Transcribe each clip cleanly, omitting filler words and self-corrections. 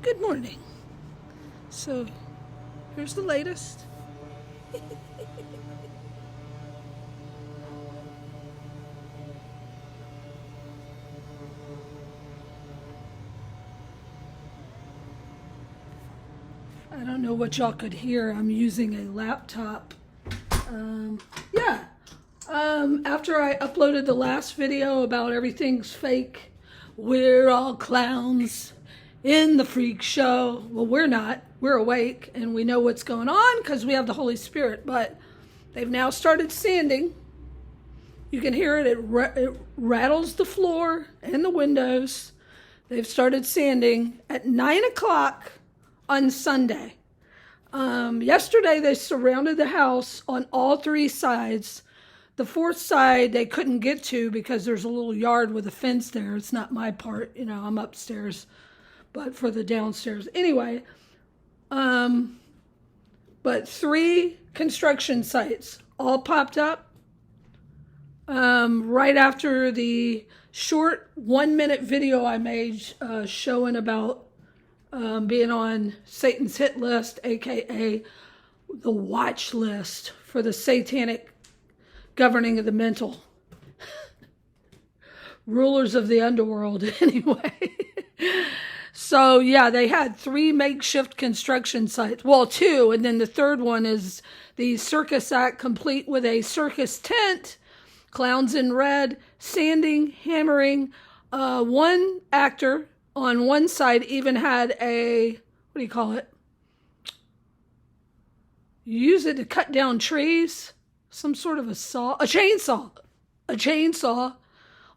Good morning. So, here's the latest. I don't know what y'all could hear. I'm using a laptop. Yeah. After I uploaded the last video about everything's fake, we're all clowns in the freak show. Well, we're not. We're awake and we know what's going on because we have the Holy Spirit. But they've now started sanding. You can hear it. It rattles the floor and the windows. They've started sanding at 9 o'clock on Sunday. Yesterday they surrounded the house on all three sides. The fourth side they couldn't get to because there's a little yard with a fence there. It's not my part, I'm upstairs, but for the downstairs. Anyway, but 3 construction sites all popped up right after the short 1-minute video I made showing about being on Satan's hit list, aka the watch list for the satanic governing of the mental rulers of the underworld. Anyway, so yeah, they had 3 makeshift construction sites. Well, 2, and then the third one is the circus act, complete with a circus tent, clowns in red, sanding, hammering. One actor on one side even had a, what do you call it? You use it to cut down trees. Some sort of a chainsaw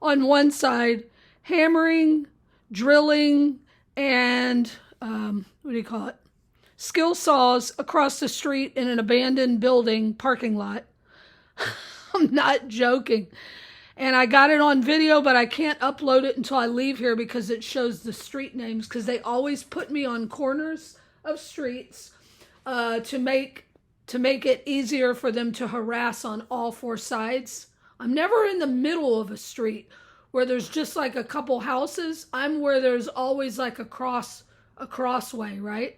on one side, hammering, drilling, and what do you call it? Skill saws across the street in an abandoned building parking lot. I'm not joking. And I got it on video, but I can't upload it until I leave here because it shows the street names, because they always put me on corners of streets to make it easier for them to harass on all 4 sides. I'm never in the middle of a street where there's just like a couple houses. I'm where there's always like a crossway, right?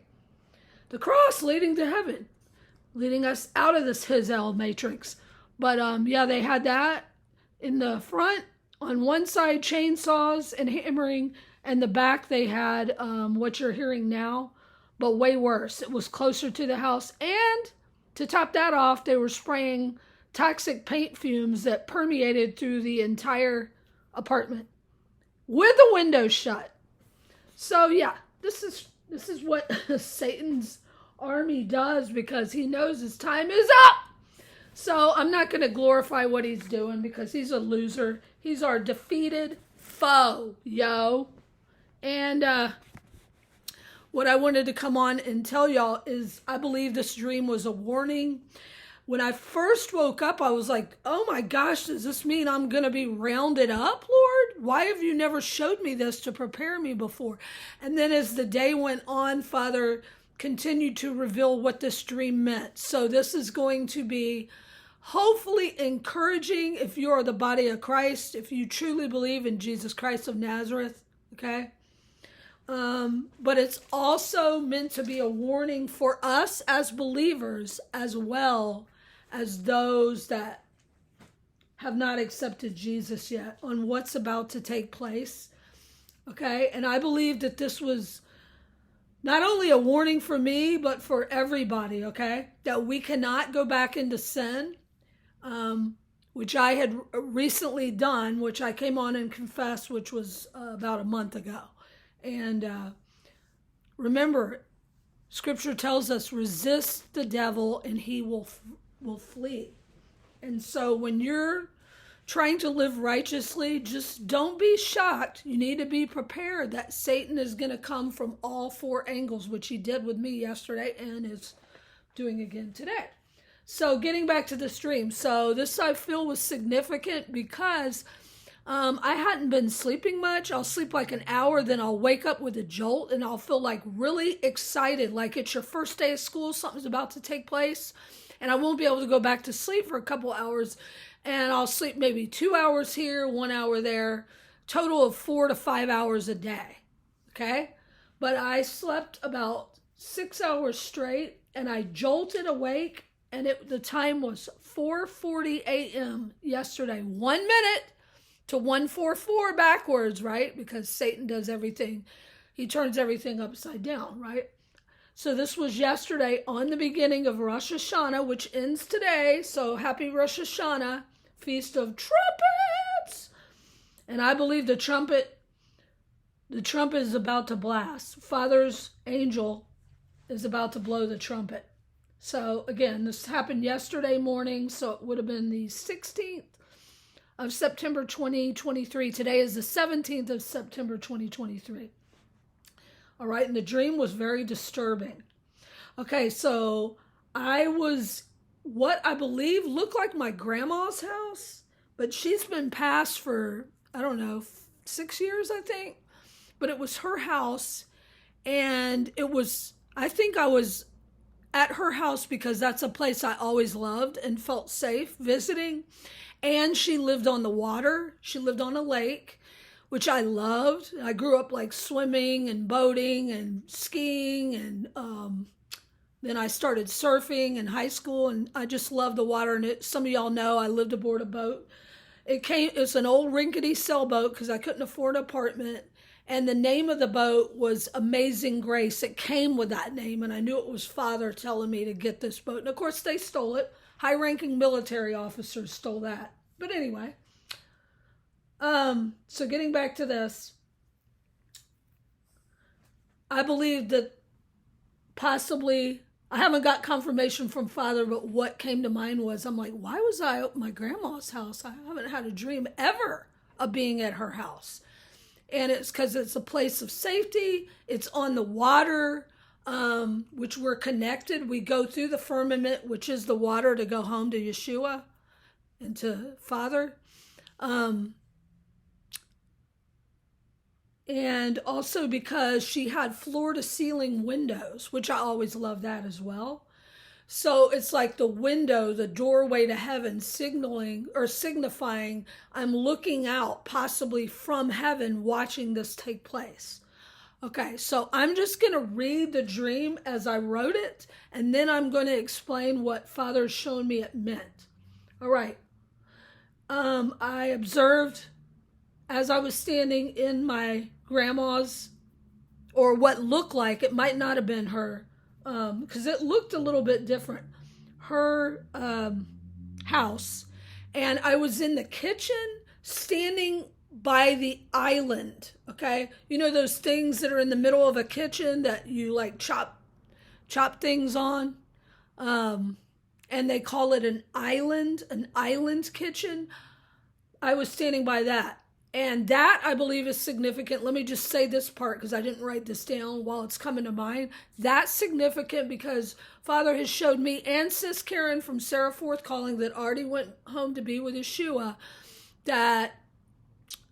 The cross leading to heaven, leading us out of this Hazel matrix. But yeah, they had that in the front. On one side, chainsaws and hammering, and the back they had what you're hearing now, but way worse. It was closer to the house, and to top that off, they were spraying toxic paint fumes that permeated through the entire apartment with the windows shut. So yeah, this is what Satan's army does, because he knows his time is up. So I'm not going to glorify what he's doing because he's a loser. He's our defeated foe, yo. And what I wanted to come on and tell y'all is I believe this dream was a warning. When I first woke up, I was like, oh my gosh, does this mean I'm going to be rounded up, Lord? Why have you never showed me this to prepare me before? And then as the day went on, Father continued to reveal what this dream meant. So this is going to be hopefully encouraging if you are the body of Christ, if you truly believe in Jesus Christ of Nazareth, okay? But it's also meant to be a warning for us as believers, as well as those that have not accepted Jesus yet, on what's about to take place, okay? And I believe that this was not only a warning for me, but for everybody, okay? That we cannot go back into sin, which I had recently done, which I came on and confessed, which was about a month ago. And remember, Scripture tells us, resist the devil and he will flee. And so when you're trying to live righteously, just don't be shocked. You need to be prepared that Satan is going to come from all 4 angles, which he did with me yesterday and is doing again today. So getting back to the stream. So this I feel was significant because I hadn't been sleeping much. I'll sleep like an hour, then I'll wake up with a jolt and I'll feel like really excited, like it's your first day of school, something's about to take place, and I won't be able to go back to sleep for a couple hours, and I'll sleep maybe 2 hours here, 1 hour there, total of 4 to 5 hours a day, okay? but I slept about 6 hours straight, and I jolted awake, and the time was 4:40 a.m. yesterday. 1 minute to 1:44 backwards, right? Because Satan does everything. He turns everything upside down, right? So this was yesterday on the beginning of Rosh Hashanah, which ends today. So happy Rosh Hashanah, Feast of Trumpets. And I believe the trumpet is about to blast. Father's angel is about to blow the trumpet. So again, this happened yesterday morning, so it would have been the 16th of September 2023. Today is the 17th of September 2023. All right, and the dream was very disturbing. Okay, so I was what I believe looked like my grandma's house, but she's been passed for, I don't know, 6 years, I think. But it was her house, and I think I was at her house because that's a place I always loved and felt safe visiting. And she lived on the water. She lived on a lake, which I loved. I grew up like swimming and boating and skiing, and then I started surfing in high school, and I just loved the water. And some of y'all know I lived aboard a boat. It's an old rickety sailboat because I couldn't afford an apartment. And the name of the boat was Amazing Grace. It came with that name, and I knew it was Father telling me to get this boat. And of course, they stole it. High-ranking military officers stole that. But anyway, so getting back to this, I believe that possibly, I haven't got confirmation from Father, but what came to mind was, I'm like, why was I at my grandma's house? I haven't had a dream ever of being at her house. And it's because it's a place of safety. It's on the water, which we're connected. We go through the firmament, which is the water, to go home to Yeshua and to Father. And also because she had floor-to-ceiling windows, which I always love that as well. So it's like the window, the doorway to heaven, signifying I'm looking out, possibly from heaven, watching this take place. Okay, so I'm just going to read the dream as I wrote it, and then I'm going to explain what Father's shown me it meant. All right. I observed as I was standing in my grandma's, or what looked like, it might not have been her, because it looked a little bit different, her house. And I was in the kitchen standing by the island, okay? You know those things that are in the middle of a kitchen that you like chop things on? And they call it an island kitchen. I was standing by that. And that, I believe, is significant. Let me just say this part because I didn't write this down while it's coming to mind. That's significant because Father has showed me and Sis Karen from Sarah Fourth Calling that already went home to be with Yeshua, that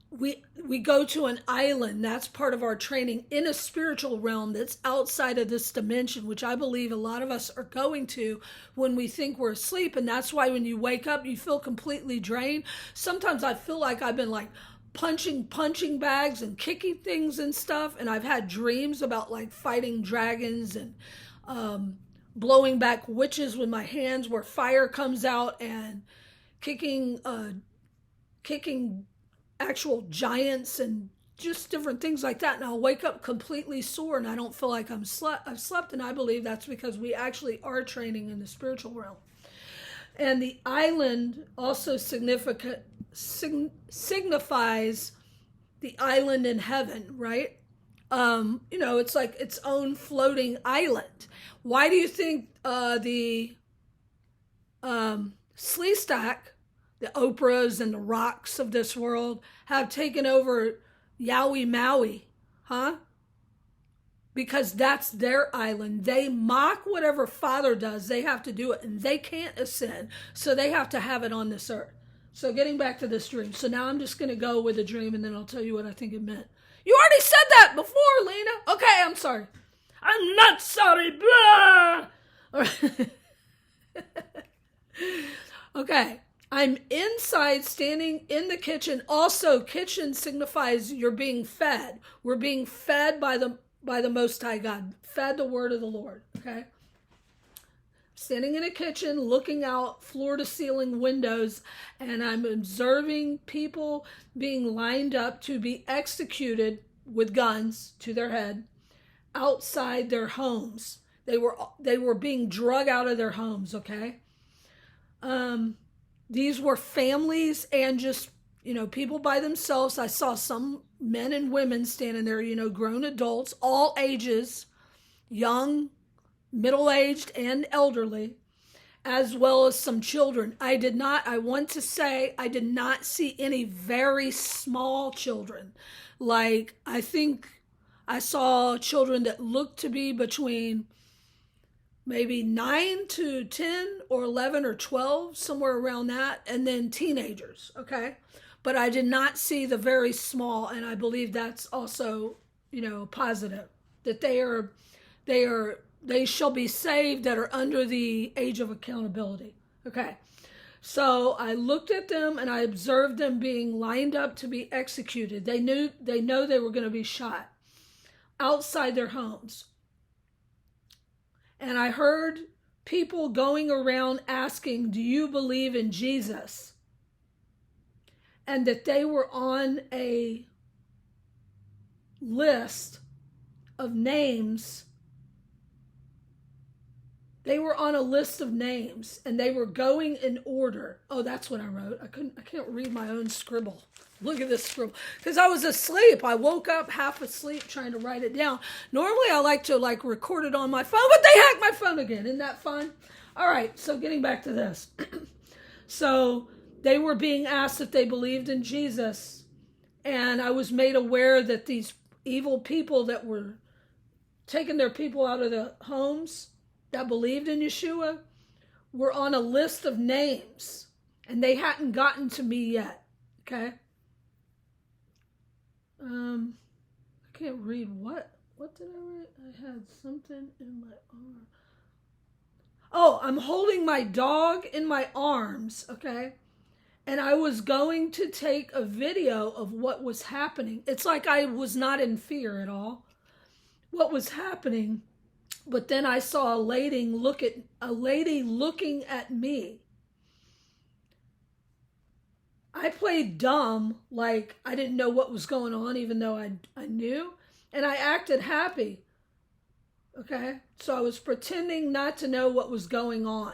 we go to an island. That's part of our training in a spiritual realm that's outside of this dimension, which I believe a lot of us are going to when we think we're asleep. And that's why when you wake up, you feel completely drained. Sometimes I feel like I've been like punching bags and kicking things and stuff. And I've had dreams about like fighting dragons and blowing back witches with my hands where fire comes out, and kicking actual giants and just different things like that. And I'll wake up completely sore and I don't feel like I've slept. And I believe that's because we actually are training in the spiritual realm. And the island also signifies the island in heaven, right? It's like its own floating island. Why do you think the Sleestak, the Oprahs and the Rocks of this world, have taken over Yowie Maui, huh? Because that's their island. They mock whatever Father does. They have to do it, and they can't ascend, so they have to have it on this earth. So getting back to this dream. So now I'm just going to go with the dream, and then I'll tell you what I think it meant. You already said that before, Lena. Okay, I'm sorry. I'm not sorry. Blah. All right. Okay. I'm inside standing in the kitchen. Also, kitchen signifies you're being fed. We're being fed by by the Most High God, fed the word of the Lord, okay? Standing in a kitchen, looking out floor to ceiling windows, and I'm observing people being lined up to be executed with guns to their head outside their homes. They were being drug out of their homes, okay? These were families and just, people by themselves. I saw some men and women standing there, grown adults, all ages, young, middle-aged, and elderly, as well as some children. I did not see any very small children. Like, I think I saw children that looked to be between maybe 9 to 10 or 11 or 12, somewhere around that, and then teenagers, okay? But I did not see the very small, and I believe that's also, positive, that they shall be saved that are under the age of accountability. Okay. So I looked at them and I observed them being lined up to be executed. They know they were going to be shot outside their homes. And I heard people going around asking, "Do you believe in Jesus?" And that they were on a list of names. They were on a list of names, and they were going in order. Oh, that's what I wrote. I can't read my own scribble. Look at this scribble. Because I was asleep. I woke up half asleep trying to write it down. Normally, I like to record it on my phone, but they hacked my phone again. Isn't that fun? All right, so getting back to this. So they were being asked if they believed in Jesus, and I was made aware that these evil people that were taking their people out of the homes that believed in Yeshua were on a list of names, and they hadn't gotten to me yet. Okay. I can't read what did I write? I had something in my arm. Oh, I'm holding my dog in my arms, okay? And I was going to take a video of what was happening. It's like I was not in fear at all. What was happening? But then I saw a lady looking at me. I played dumb, like I didn't know what was going on, even though I knew. And I acted happy. Okay? So I was pretending not to know what was going on.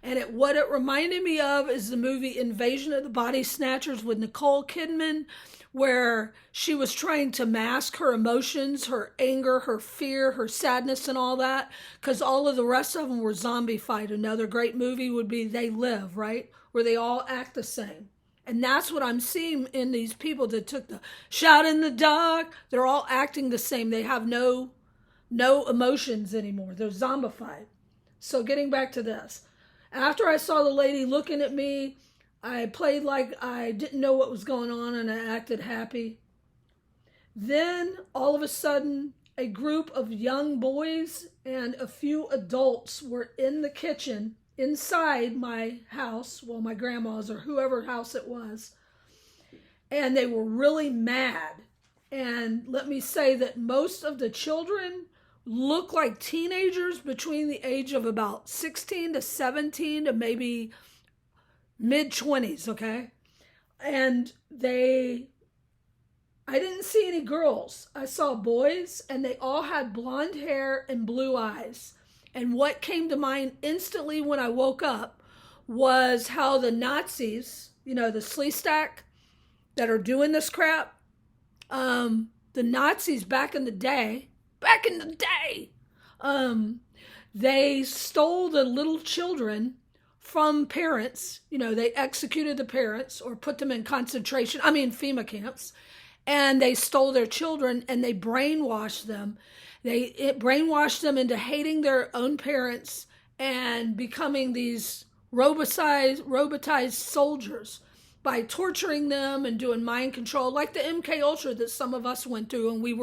And what it reminded me of is the movie Invasion of the Body Snatchers with Nicole Kidman, where she was trying to mask her emotions, her anger, her fear, her sadness, and all that, because all of the rest of them were zombified. Another great movie would be They Live, right? Where they all act the same. And that's what I'm seeing in these people that took the shot in the dark. They're all acting the same. They have no emotions anymore. They're zombified. So getting back to this. After I saw the lady looking at me, I played like I didn't know what was going on and I acted happy. Then all of a sudden, a group of young boys and a few adults were in the kitchen inside my house, well, my grandma's or whoever house it was, and they were really mad. And let me say that most of the children look like teenagers between the age of about 16 to 17 to maybe mid-20s, okay? And I didn't see any girls. I saw boys, and they all had blonde hair and blue eyes. And what came to mind instantly when I woke up was how the Nazis, the Sleestack that are doing this crap, the Nazis back in the day, they stole the little children from parents. They executed the parents or put them in FEMA camps, and they stole their children and they brainwashed them. It brainwashed them into hating their own parents and becoming these robotized soldiers by torturing them and doing mind control, like the MK Ultra that some of us went through, and we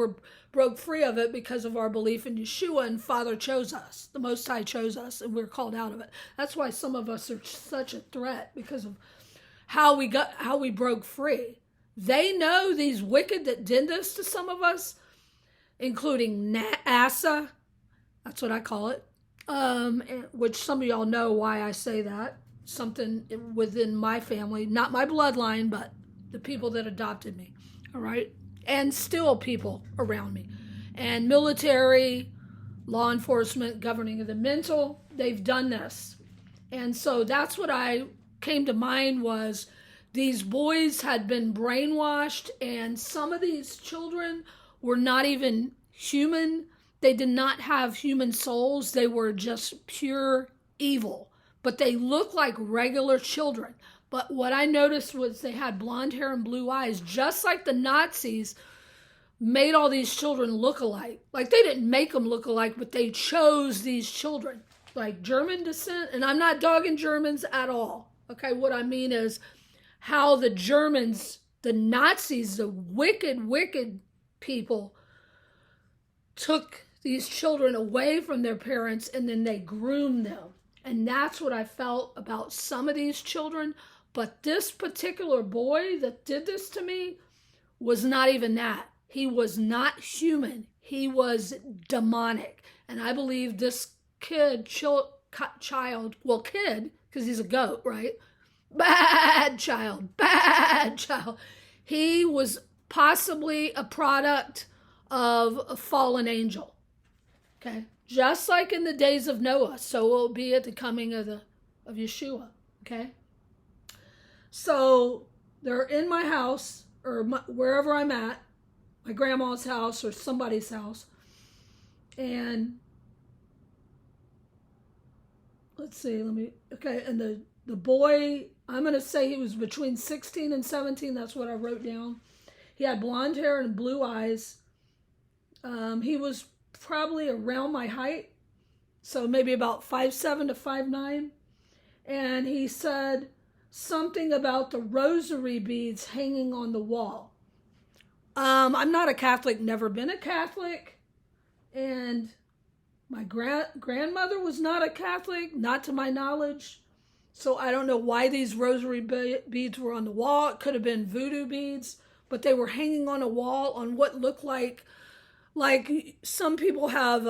broke free of it because of our belief in Yeshua, and Father chose us. The Most High chose us, and we're called out of it. That's why some of us are such a threat, because of how we broke free. They know, these wicked that did this to some of us, including NASA. That's what I call it. Which some of y'all know why I say that. Something within my family, not my bloodline, but the people that adopted me. All right. And still people around me. And military, law enforcement, governing of the mental, they've done this. And so that's what I came to mind was these boys had been brainwashed, and some of these children were not even human. They did not have human souls. They were just pure evil, but they looked like regular children. But what I noticed was they had blonde hair and blue eyes, just like the Nazis made all these children look alike. Like they didn't make them look alike, but they chose these children, like German descent. And I'm not dogging Germans at all. Okay, what I mean is how the Germans, the Nazis, the wicked, wicked people took these children away from their parents and then they groomed them. And that's what I felt about some of these children. But this particular boy that did this to me was not even that. He was not human. He was demonic. And I believe this kid, because he's a goat, right? Bad child. He was possibly a product of a fallen angel. Okay? Just like in the days of Noah, so will be at the coming of Yeshua. Okay? So they're in my house or wherever I'm at, my grandma's house or somebody's house. And let's see, and the boy, I'm going to say he was between 16 and 17. That's what I wrote down. He had blonde hair and blue eyes. He was probably around my height, so maybe about 5'7" to 5'9". And he said something about the rosary beads hanging on the wall. I'm not a Catholic, never been a Catholic, and my grandmother was not a Catholic, not to my knowledge. So I don't know why these rosary beads were on the wall. It could have been voodoo beads, but they were hanging on a wall on what looked like some people have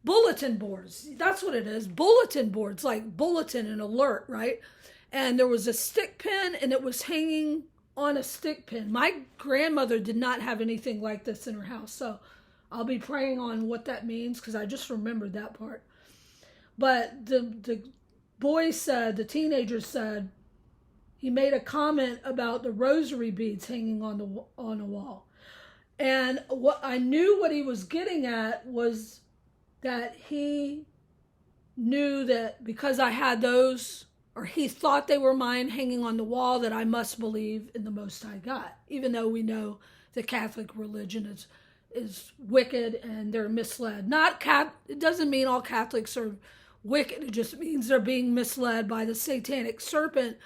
bulletin boards. That's what it is, bulletin boards, like bulletin and alert, right? And there was a stick pin, and it was hanging on a stick pin. My grandmother did not have anything like this in her house, so I'll be praying on what that means because I just remembered that part. But the boy said, the teenager said, he made a comment about the rosary beads hanging on a wall. And what I knew what he was getting at was that he knew that because I had those, or he thought they were mine hanging on the wall, that I must believe in the Most High God, even though we know the Catholic religion is wicked and they're misled. It doesn't mean all Catholics are wicked. It just means they're being misled by the satanic serpent,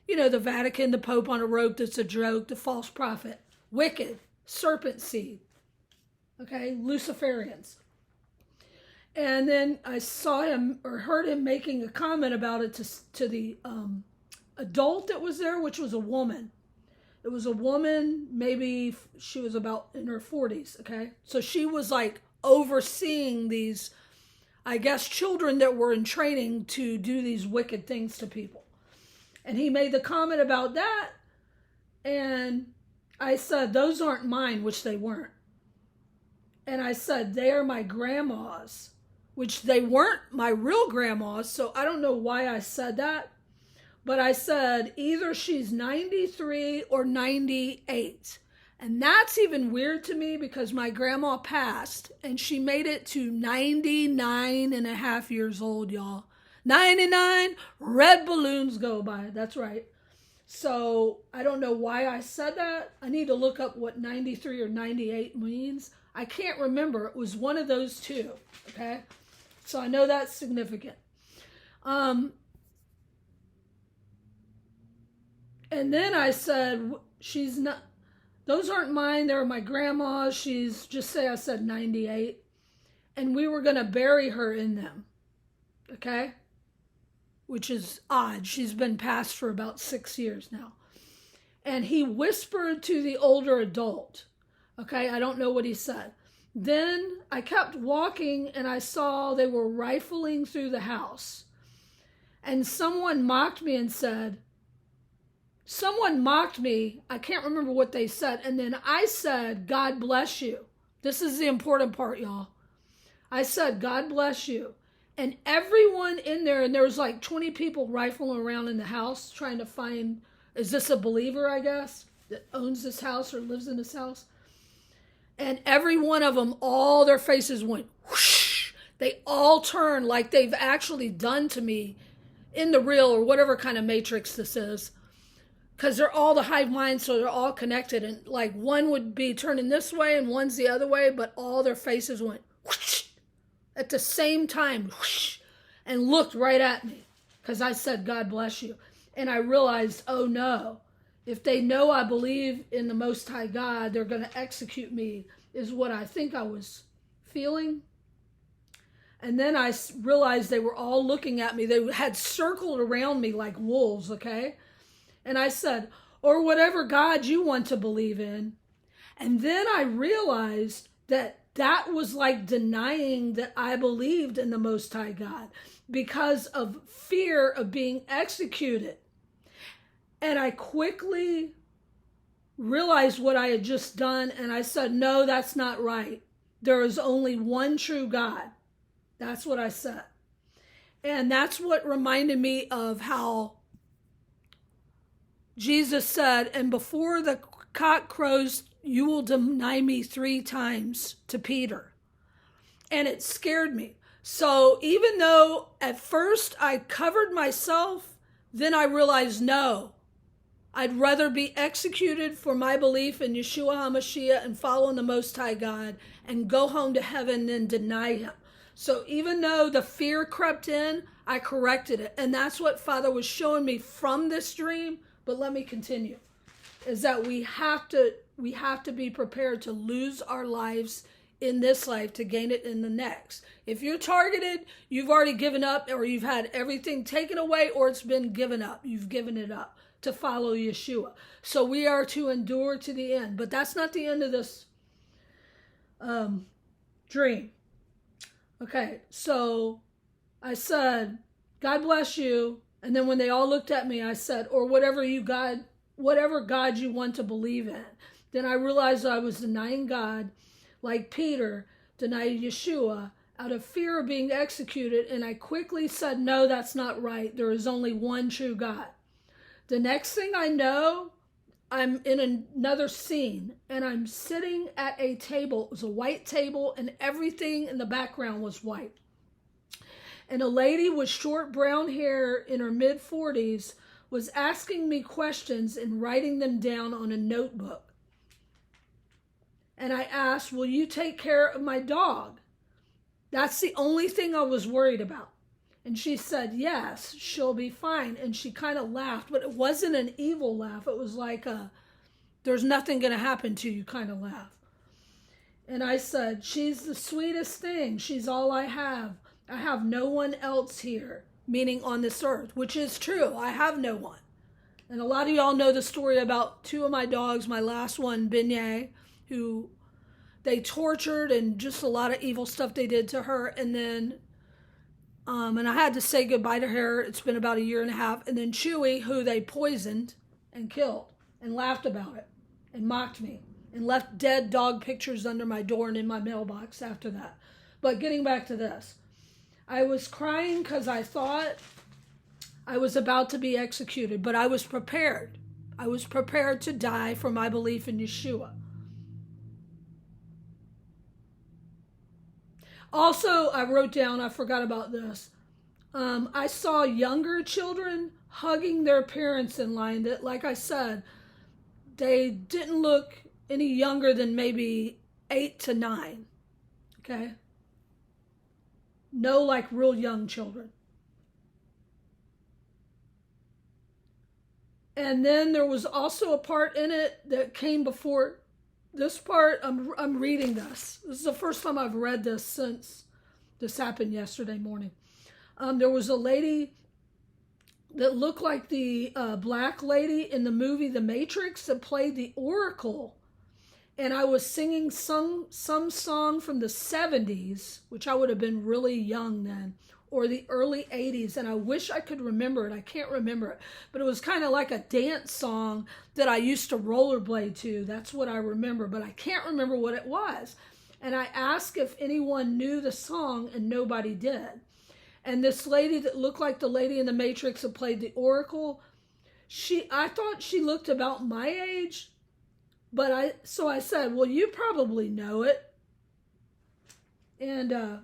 the Vatican, the Pope on a rope that's a joke, the false prophet, wicked, serpent seed, okay, Luciferians. And then I saw him or heard him making a comment about it to the adult that was there, which was a woman. It was a woman, maybe she was about in her 40s, okay? So she was like overseeing these, I guess, children that were in training to do these wicked things to people. And he made the comment about that, and I said, those aren't mine, which they weren't. And I said, they are my grandma's, which they weren't my real grandma's, so I don't know why I said that. But I said, either she's 93 or 98. And that's even weird to me because my grandma passed, and she made it to 99 and a half years old, y'all. 99, red balloons go by. That's right. So I don't know why I said that. I need to look up what 93 or 98 means. I can't remember. It was one of those two, okay? So I know that's significant. And then I said, she's not, those aren't mine. They're my grandma's. She's, just say I said 98. And we were going to bury her in them, okay? Which is odd. She's been passed for about 6 years now. And he whispered to the older adult. Okay, I don't know what he said. Then I kept walking and I saw they were rifling through the house. And someone mocked me and said, I can't remember what they said. And then I said, God bless you. This is the important part, y'all. I said, God bless you. And everyone in there, and there was like 20 people rifling around in the house trying to find, is this a believer, I guess, that owns this house or lives in this house? And every one of them, all their faces went whoosh. They all turned like they've actually done to me in the real or whatever kind of matrix this is. Because they're all the hive mind, so they're all connected. And like one would be turning this way and one's the other way, but all their faces went whoosh at the same time whoosh, and looked right at me because I said, God bless you. And I realized, oh no, if they know I believe in the Most High God, they're going to execute me, is what I think I was feeling. And then I realized they were all looking at me. They had circled around me like wolves, okay? And I said, or whatever God you want to believe in. And then I realized that was like denying that I believed in the Most High God because of fear of being executed. And I quickly realized what I had just done. And I said, no, that's not right. There is only one true God. That's what I said. And that's what reminded me of how Jesus said, and before the cock crows, you will deny me 3 times to Peter. And it scared me. So even though at first I covered myself, then I realized, no, I'd rather be executed for my belief in Yeshua HaMashiach and following the Most High God and go home to heaven than deny him. So even though the fear crept in, I corrected it. And that's what Father was showing me from this dream. But let me continue, is that we have to be prepared to lose our lives in this life to gain it in the next. If you're targeted, you've already given up, or you've had everything taken away, or it's been given up. You've given it up to follow Yeshua. So we are to endure to the end. But that's not the end of this dream. Okay, so I said, God bless you. And then when they all looked at me, I said, or whatever God you want to believe in. Then I realized I was denying God, like Peter denied Yeshua, out of fear of being executed. And I quickly said, no, that's not right. There is only one true God. The next thing I know, I'm in another scene, and I'm sitting at a table. It was a white table, and everything in the background was white. And a lady with short brown hair in her mid-40s was asking me questions and writing them down on a notebook. And I asked, will you take care of my dog? That's the only thing I was worried about. And she said, yes, she'll be fine. And she kind of laughed, but it wasn't an evil laugh. It was like there's nothing going to happen to you kind of laugh. And I said, she's the sweetest thing. She's all I have. I have no one else here, meaning on this earth, which is true. I have no one. And a lot of y'all know the story about 2 of my dogs, my last one, Beignet, who they tortured and just a lot of evil stuff they did to her. And then, and I had to say goodbye to her. It's been about 1.5 years. And then Chewy, who they poisoned and killed and laughed about it and mocked me and left dead dog pictures under my door and in my mailbox after that. But getting back to this. I was crying because I thought I was about to be executed, but I was prepared. I was prepared to die for my belief in Yeshua. Also, I wrote down, I forgot about this. I saw younger children hugging their parents in line that, like I said, they didn't look any younger than maybe 8 to 9. Okay? No, like real young children. And then there was also a part in it that came before this part. I'm reading this. This is the first time I've read this since this happened yesterday morning. There was a lady that looked like the black lady in the movie The Matrix that played the Oracle. and I was singing some song from the 70s, which I would have been really young then, or the early 80s, and I wish I could remember it. I can't remember it, but it was kind of like a dance song that I used to rollerblade to. That's what I remember, but I can't remember what it was. And I asked if anyone knew the song, and nobody did. And this lady that looked like the lady in the Matrix that played the Oracle, I thought she looked about my age, but so I said, well, you probably know it. And I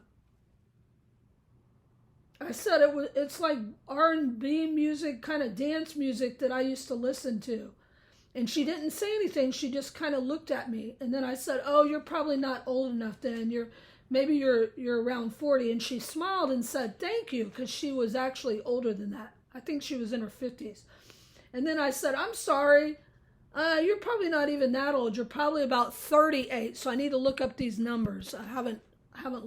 said it's like R&B music, kind of dance music that I used to listen to. And she didn't say anything. She just kind of looked at me. And then I said, oh, you're probably not old enough then. Maybe you're around 40. And she smiled and said, thank you, because she was actually older than that. I think she was in her 50s. And then I said, I'm sorry. You're probably not even that old. You're probably about 38. So I need to look up these numbers. I haven't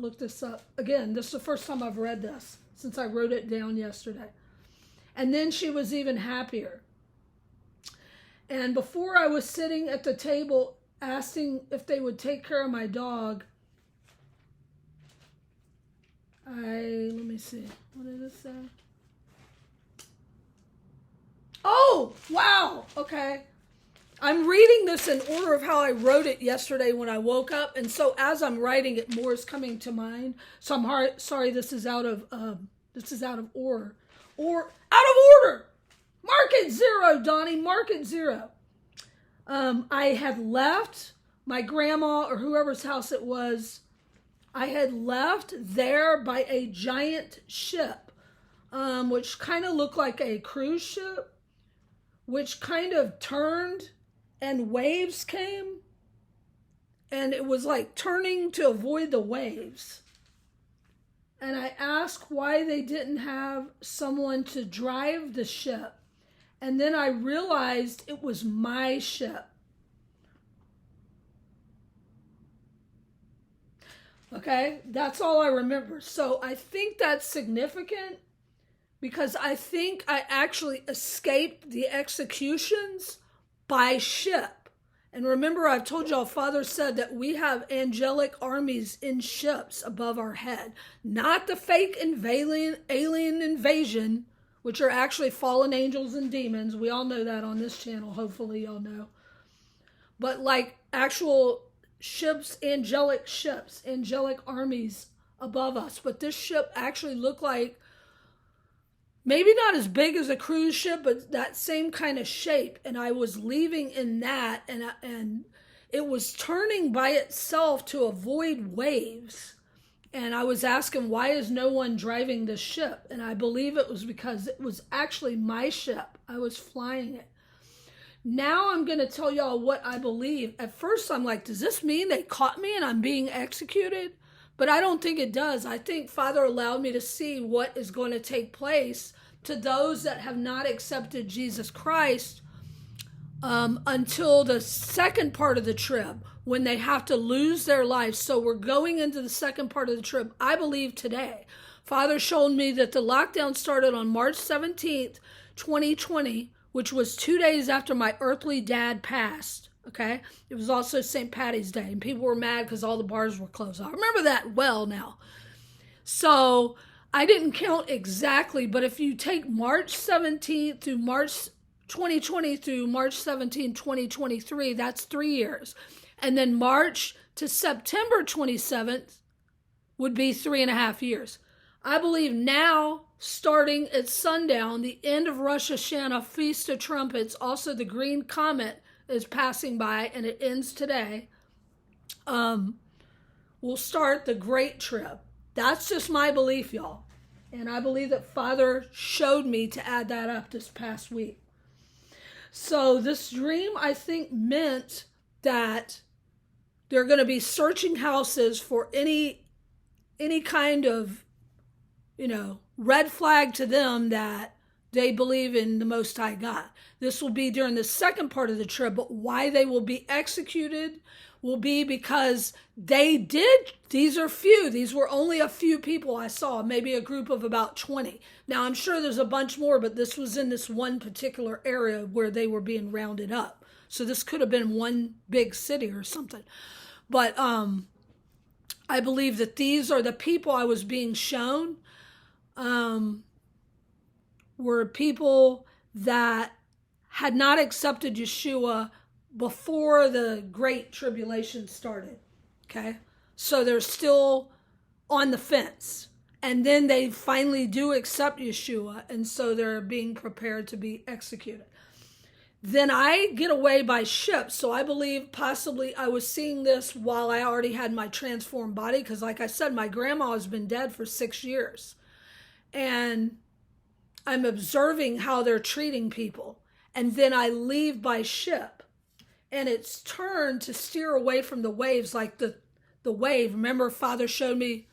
looked this up. Again, this is the first time I've read this since I wrote it down yesterday. And then she was even happier. And before I was sitting at the table asking if they would take care of my dog, let me see. What did it say? Oh, wow. Okay. I'm reading this in order of how I wrote it yesterday when I woke up. And so as I'm writing it, more is coming to mind. So I'm sorry, this is out of order. Or out of order. Mark it 0, Donnie. Mark it 0. I had left my grandma or whoever's house it was. I had left there by a giant ship, which kind of looked like a cruise ship, which kind of turned and waves came. And it was like turning to avoid the waves. And I asked why they didn't have someone to drive the ship. And then I realized it was my ship. Okay, that's all I remember. So I think that's significant because I think I actually escaped the executions by ship. And remember, I've told y'all, Father said that we have angelic armies in ships above our head. Not the fake alien invasion, which are actually fallen angels and demons. We all know that on this channel. Hopefully y'all know. But like actual ships, angelic armies above us. But this ship actually looked like, maybe not as big as a cruise ship, but that same kind of shape. And I was leaving in that, and it was turning by itself to avoid waves. And I was asking, why is no one driving this ship? And I believe it was because it was actually my ship. I was flying it. Now I'm going to tell y'all what I believe. At first I'm like, does this mean they caught me and I'm being executed? But I don't think it does. I think Father allowed me to see what is going to take place to those that have not accepted Jesus Christ until the second part of the trib, when they have to lose their life. So we're going into the second part of the trib, I believe, today. Father showed me that the lockdown started on March 17th, 2020, which was 2 days after my earthly dad passed. Okay, it was also St. Patty's Day, and people were mad because all the bars were closed. I remember that well now. So I didn't count exactly, but if you take March 17th through March 2020 through March 17, 2023, that's 3 years. And then March to September 27th would be 3.5 years. I believe now, starting at sundown, the end of Rosh Hashanah, Feast of Trumpets, also the Green Comet is passing by, and it ends today, we'll start the Great Trib. That's just my belief, y'all. And I believe that Father showed me to add that up this past week. So this dream, I think, meant that they're going to be searching houses for any kind of, red flag to them that they believe in the Most High God. This will be during the second part of the trib, but why they will be executed will be because they did. These were only a few people I saw, maybe a group of about 20. Now, I'm sure there's a bunch more, but this was in this one particular area where they were being rounded up. So this could have been one big city or something. But I believe that these are the people I was being shown were people that had not accepted Yeshua before the Great Tribulation started. Okay? So they're still on the fence. And then they finally do accept Yeshua, and so they're being prepared to be executed. Then I get away by ship, so I believe possibly I was seeing this while I already had my transformed body, because like I said, my grandma has been dead for 6 years. And I'm observing how they're treating people. And then I leave by ship, and it's turned to steer away from the waves, like the wave. Remember, Father showed me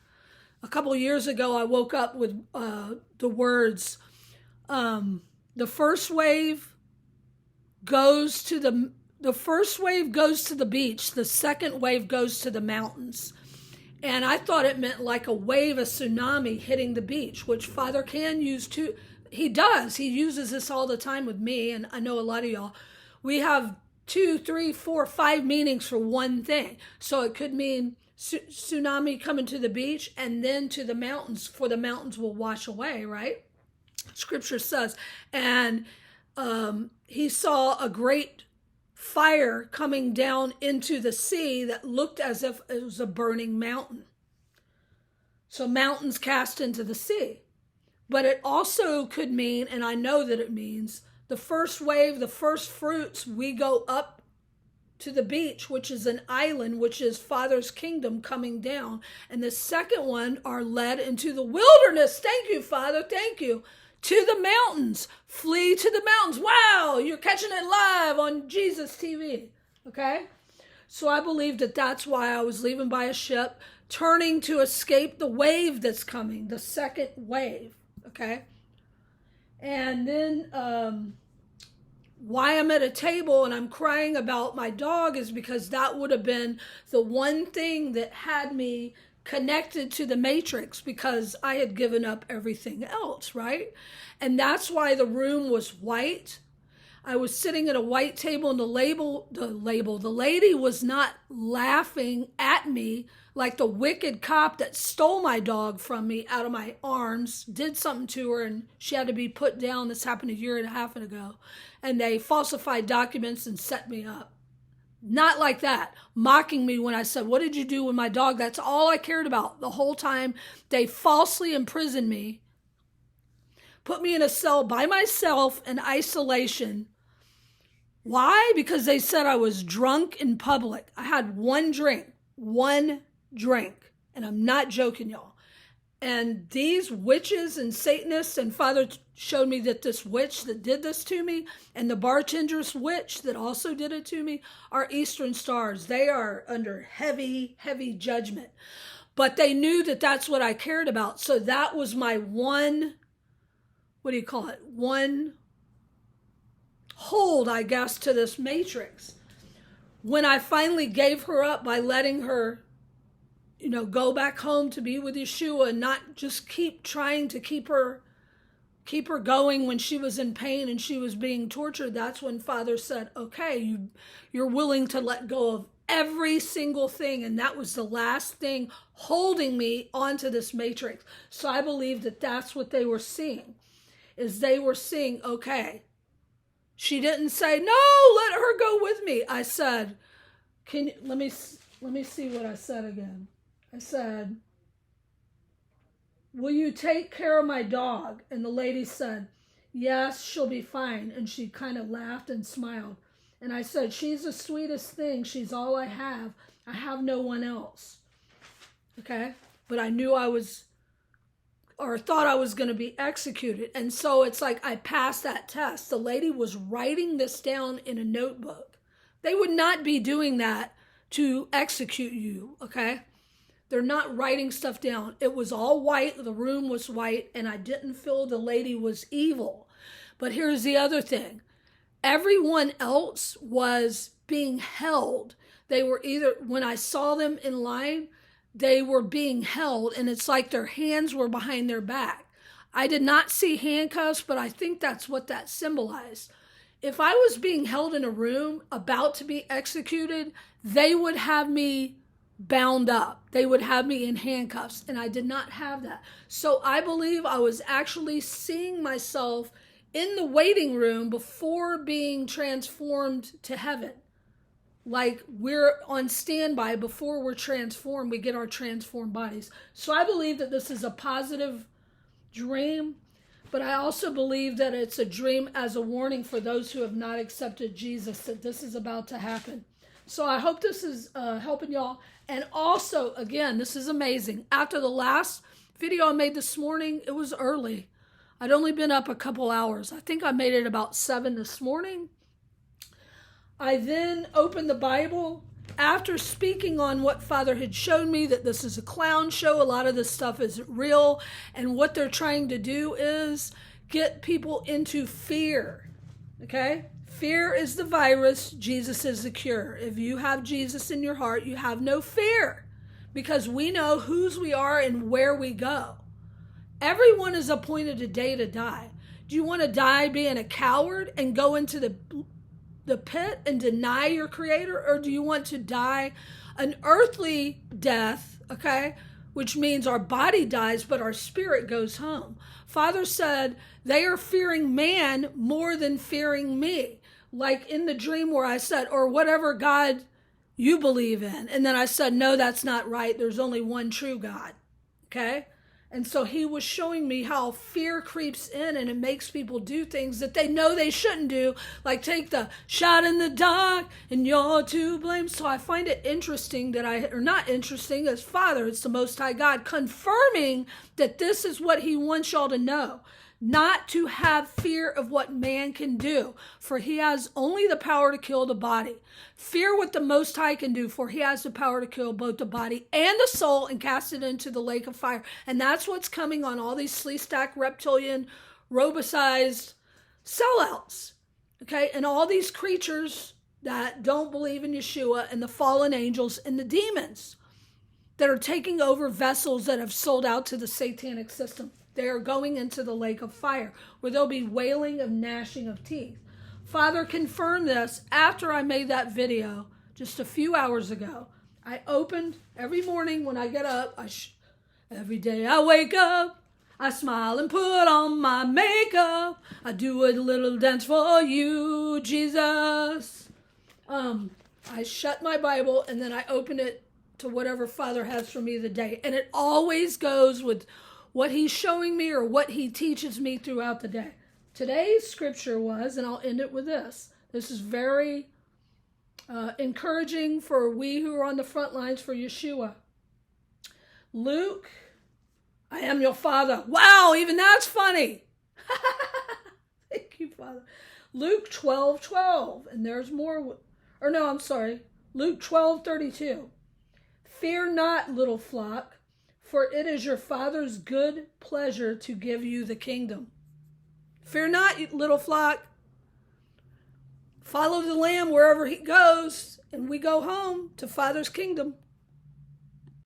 a couple of years ago, I woke up with the words, the first wave goes to the first wave goes to the beach, the second wave goes to the mountains. And I thought it meant like a wave, a tsunami hitting the beach, which Father can use too. He does. He uses this all the time with me, and I know a lot of y'all. We have 2, 3, 4, 5 meanings for one thing. So it could mean tsunami coming to the beach and then to the mountains, for the mountains will wash away, right? Scripture says. And he saw a great fire coming down into the sea that looked as if it was a burning mountain. So mountains cast into the sea. But it also could mean, and I know that it means, the first wave, the first fruits, we go up to the beach, which is an island, which is Father's kingdom coming down. And the second one are led into the wilderness. Thank you, Father. Thank you. To the mountains. Flee to the mountains. Wow, you're catching it live on Jesus TV. Okay? So I believe that that's why I was leaving by a ship, turning to escape the wave that's coming, the second wave. Okay? And then why I'm at a table and I'm crying about my dog is because that would have been the one thing that had me connected to the matrix, because I had given up everything else, right? And that's why the room was white. I was sitting at a white table, and the lady was not laughing at me like the wicked cop that stole my dog from me out of my arms, did something to her, and she had to be put down. This happened 1.5 years ago. And they falsified documents and set me up. Not like that, mocking me when I said, what did you do with my dog? That's all I cared about the whole time. They falsely imprisoned me, put me in a cell by myself in isolation. Why? Because they said I was drunk in public. I had one drink, and I'm not joking, y'all. And these witches and Satanists, and Father showed me that this witch that did this to me and the bartender's witch that also did it to me are Eastern Stars. They are under heavy, heavy judgment. But they knew that that's what I cared about. So that was my one hold, I guess, to this matrix. When I finally gave her up by letting her go back home to be with Yeshua and not just keep trying to keep her going when she was in pain and she was being tortured, that's when Father said, okay, you're willing to let go of every single thing. And that was the last thing holding me onto this matrix. So I believe that that's what they were seeing, is they were seeing, okay, she didn't say, no, let her go with me. I said, let me see what I said again. I said, will you take care of my dog? And the lady said, yes, she'll be fine. And she kind of laughed and smiled. And I said, she's the sweetest thing. She's all I have. I have no one else. Okay? But I knew thought I was going to be executed. And so it's like I passed that test. The lady was writing this down in a notebook. They would not be doing that to execute you, okay? They're not writing stuff down. It was all white. The room was white, and I didn't feel the lady was evil. But here's the other thing. Everyone else was being held. They were when I saw them in line, they were being held, and it's like their hands were behind their back. I did not see handcuffs, but I think that's what that symbolized. if I was being held in a room about to be executed, they would have me bound up. They would have me in handcuffs, and I did not have that. So I believe I was actually seeing myself in the waiting room before being transformed to heaven. Like we're on standby before we're transformed, we get our transformed bodies. So I believe that this is a positive dream, but I also believe that it's a dream as a warning for those who have not accepted Jesus, that this is about to happen. So I hope this is helping y'all. And also, again, this is amazing. After the last video I made this morning, it was early. I'd only been up a couple hours. I think I made it about 7 this morning. I then opened the Bible after speaking on what Father had shown me, that this is a clown show. A lot of this stuff isn't real. And what they're trying to do is get people into fear. Okay? Fear is the virus. Jesus is the cure. If you have Jesus in your heart, you have no fear, because we know whose we are and where we go. Everyone is appointed a day to die. Do you want to die being a coward and go into the pit and deny your creator? Or do you want to die an earthly death, okay, which means our body dies, but our spirit goes home? Father said they are fearing man more than fearing me. Like in the dream where I said, or whatever God you believe in. And then I said, no, that's not right. There's only one true God. Okay? And so he was showing me how fear creeps in and it makes people do things that they know they shouldn't do, like take the shot in the dark and you're to blame. So I find it interesting that or not interesting, as Father, it's the Most High God, confirming that this is what he wants y'all to know. Not to have fear of what man can do, for he has only the power to kill the body. Fear what the Most High can do, for he has the power to kill both the body and the soul and cast it into the lake of fire. And that's what's coming on all these flea-stack, reptilian, robicized sellouts. Okay, and all these creatures that don't believe in Yeshua, and the fallen angels and the demons that are taking over vessels that have sold out to the satanic system. They are going into the lake of fire, where there'll be wailing of gnashing of teeth. Father confirmed this after I made that video just a few hours ago. I opened every morning when I get up. Every day I wake up, I smile and put on my makeup. I do a little dance for you, Jesus. I shut my Bible and then I open it to whatever Father has for me the day. And it always goes with what he's showing me or what he teaches me throughout the day. Today's scripture was, and I'll end it with this. This is very encouraging for we who are on the front lines for Yeshua. Luke, I am your Father. Wow, even that's funny. Thank you, Father. Luke 12:12, and there's more. Or no, I'm sorry. Luke 12:32. Fear not, little flock, for it is your Father's good pleasure to give you the kingdom. Fear not, little flock. Follow the Lamb wherever he goes, and we go home to Father's kingdom.